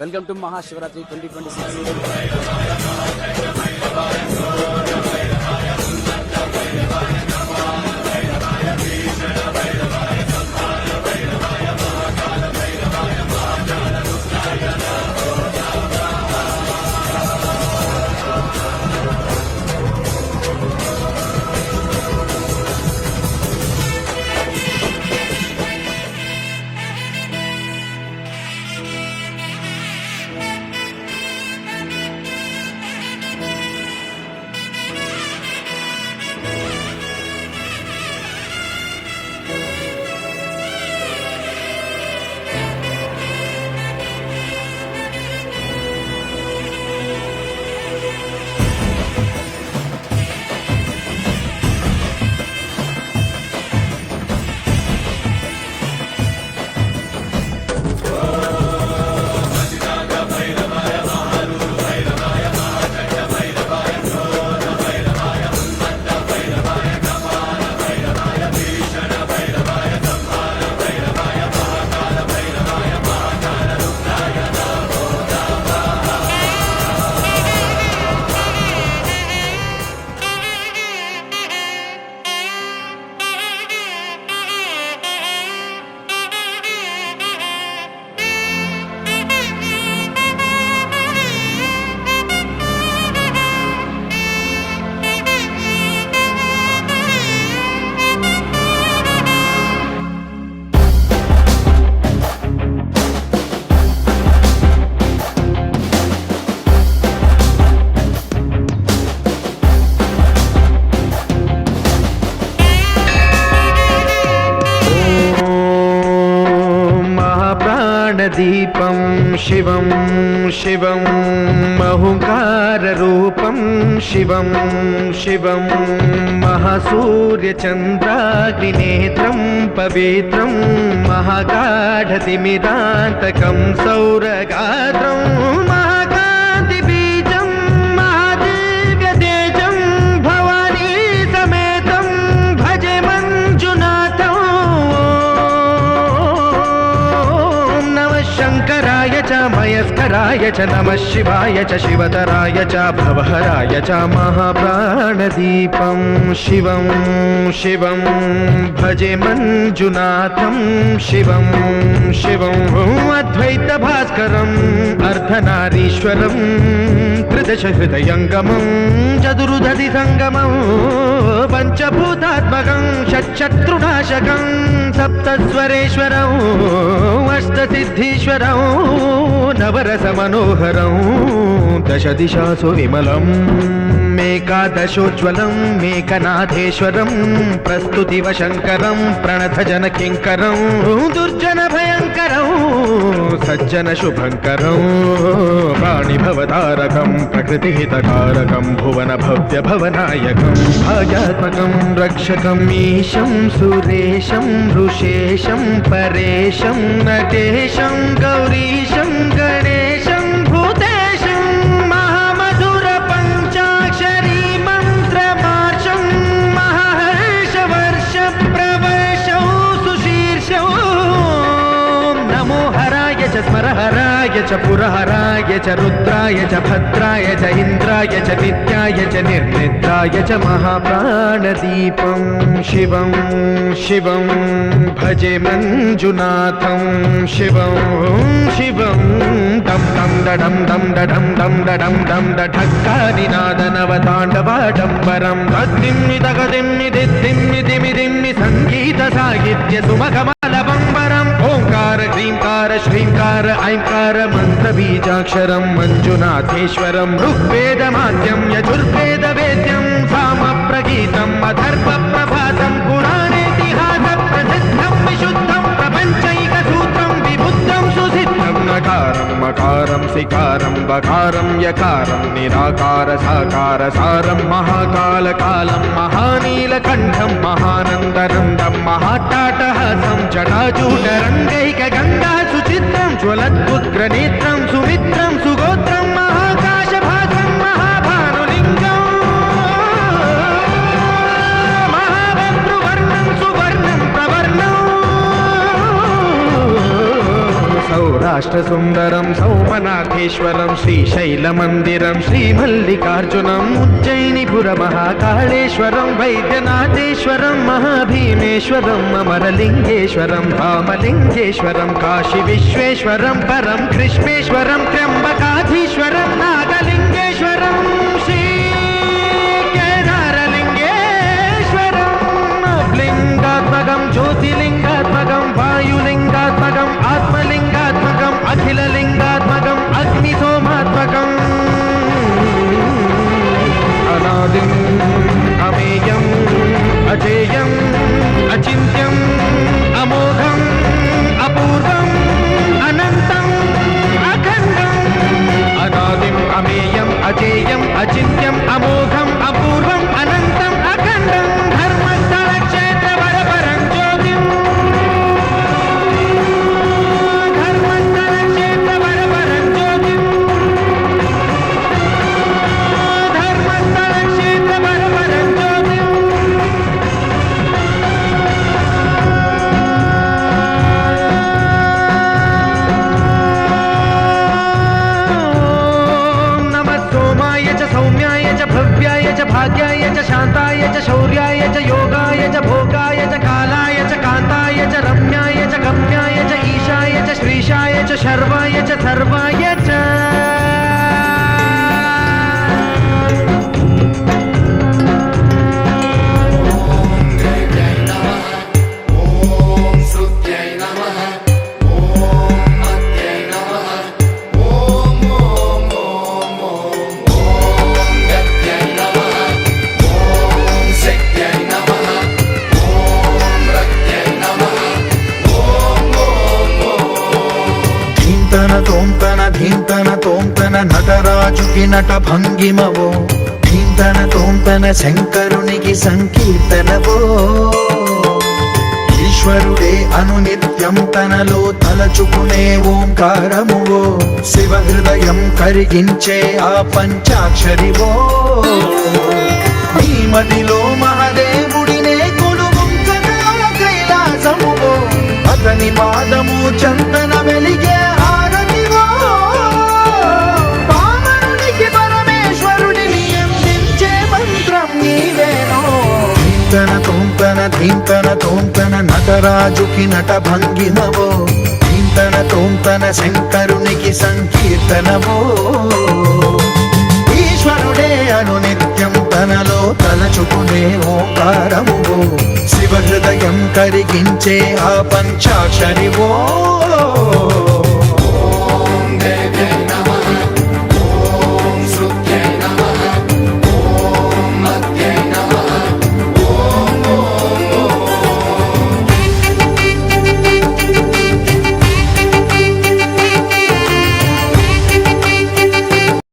Welcome to Mahashivratri 2026. दीपं शिवं शिवं महुकाररूपं शिवं शिवं महासूर्यचन्द्राग्निनेत्रं पवित्रं महागाढतिमिरान्तकं सौरगात्रं महाकान्तिबीजं महादिव्यतेजं भवानी समेतं भजे मञ्जुनाथं। शङ्कराय च मयस्कराय च नमः शिवाय च शिवतराय च भवहराय च महाप्राणदीपं शिवं शिवं भजे मञ्जुनाथं शिवं शिवं अद्वैतभास्करम् अर्धनारीश्वरं त्रिदशहृदयङ्गमं चतुर्दधिसङ्गमं पञ्चभूतात्मकं षट्शत्रुनाशकं सप्तस्वरेश्वरं अष्टसिद्धीश्वरं नवरसमनोहरं दशदिशासु विमलं मेकादशोज्ज्वलं मेकनाथेश्वरं प्रस्तुतिवशङ्करं प्रणतजनकिङ्करं दुर्जनभयङ्करं सज्जनशुभङ्करं प्राणिभवतारकं प्रकृतिहितकारकं भुवनभव्यभवनायकं भाग्यात्मकं रक्षकम् ईशं सुरेशं ऋषेशं परेशं नटेशं गौरीशं गणेशं भूतेशं महामधुरपञ्चाक्षरी मन्त्रमार्षं महाहर्षवर्षप्रवर्षौ सुशीर्षौ नमो हराय च स्मरहराय च पुरहराय च रुद्राय च भद्राय च इन्द्राय च नित्याय च निर्निद्राय च महाप्राणदीपं शिवं शिवं भजे मञ्जुनाथं शिवं शिवं दं दं दडं दं दडं दं दडं दं दढक्कानिनादनवताण्डवाडम्बरं तद्दिम्मि तगदिम्मि दिद्दिम्मि दिमि दिम्मि सङ्गीतसाहित्य सुमखमालबम्बरम् ओङ्कार ह्रीङ्कार श्रीङ्कार ऐङ्कार मन्त्रबीजाक्षरं मञ्जुनाथेश्वरं ऋग्वेदमाद्यं यजुर्वेदवेद्यं सामप्रगीतम् अथर्वप्रभातं पुराणेतिहासप्रसिद्धं विशुद्धं प्रपञ्चैकसूत्रं विबुद्धं सुसिद्धं नकारं मकारं सिकारं बकारं यकारं निराकार साकार सारं महाकालकालं महानीलकण्ठं महानन्दनन्दं महाट्टाटहासं जटाजूटरङ्गैकगङ्गा सुचित्रं ज्वलद्उग्रनेत्रं सुमित्रं सुगोत्रं महाकाशभासं महाभानुलिङ्गं महाभद्रुवर्णं सुवर्णं प्रवर्णं सौर రాష్ట్రసుందరం సౌమనాథేశ్వరం శ్రీశైలమందిరం శ్రీమల్లికార్జునం ఉజ్జయినిపుర మహాకాళేశ్వరం వైద్యనాథేశ్వరం మహాభీమేశ్వరం అమరలింగేశ్వరం రామలింగేశ్వరం కాశీ విశ్వేశ్వరం పరం కృష్ణేశ్వరం త్ర్యంబకాధీశ్వరం నాగలింగేశ్వరం శ్రీ కేదారలింగేశ్వరం లింగాత్మకం జ్యోతిలింగాత్మకం వాయులింగాత్మకం ఆత్మలింగాత్మకం అఖిలలింగాత్మకం అగ్నిసోమాత్మకం అనాదిం అమేయం అజేయం అచింత్యం అమోఘం అపూర్వం అనంతం అఖండం అనాదిం అమేయం అజేయం అచింత్యం అమోఘం అపూర్వం అనంతం అఖండం ధర్మస్థల క్షేత్ర వరపరం జ్యోతిం ధర్మస్థల క్షేత్ర వరపరం జ్యోతిం ధర్మస్థల క్షేత్ర వరపరం జ్యోతిం सोमाय च सौम्याय च भव्याय च भाग्याय च शान्ताय च शौर्याय च योगाय च भोगाय च कालाय च कान्ताय च रम्याय च गम्याय च ईशाय च श्रीशाय च शर्वाय च सर्वाय च ధీంతన తోంతన నటరాజుకి నట భంగిమవో ధీంతన తోంతన శంకరునికి సంకీర్తనవో ఈశ్వరుడే అనునిత్యం తనలో తలచుకునే ఓంకారమువో శివ హృదయం కరిగించే ఆ పంచాక్షరివో ఈ మదిలో మహాదేవుడినే కొలువుంకగా కైలాసమువో అతని పాదము చందన వెలిగే హారతివో పామరునికి పరమేశ్వరుడిని అందించే మంత్రం నీవేనో ధీంతన తోంతన నటరాజుకి నట భంగిమవో ధీంతన శంకరునికి సంకీర్తనవో ఈశ్వరుడే అనునిత్యం తనలో తలచుకునే ఓంకారమువో శివ హృదయం కరిగించే ఆ పంచాక్షరివో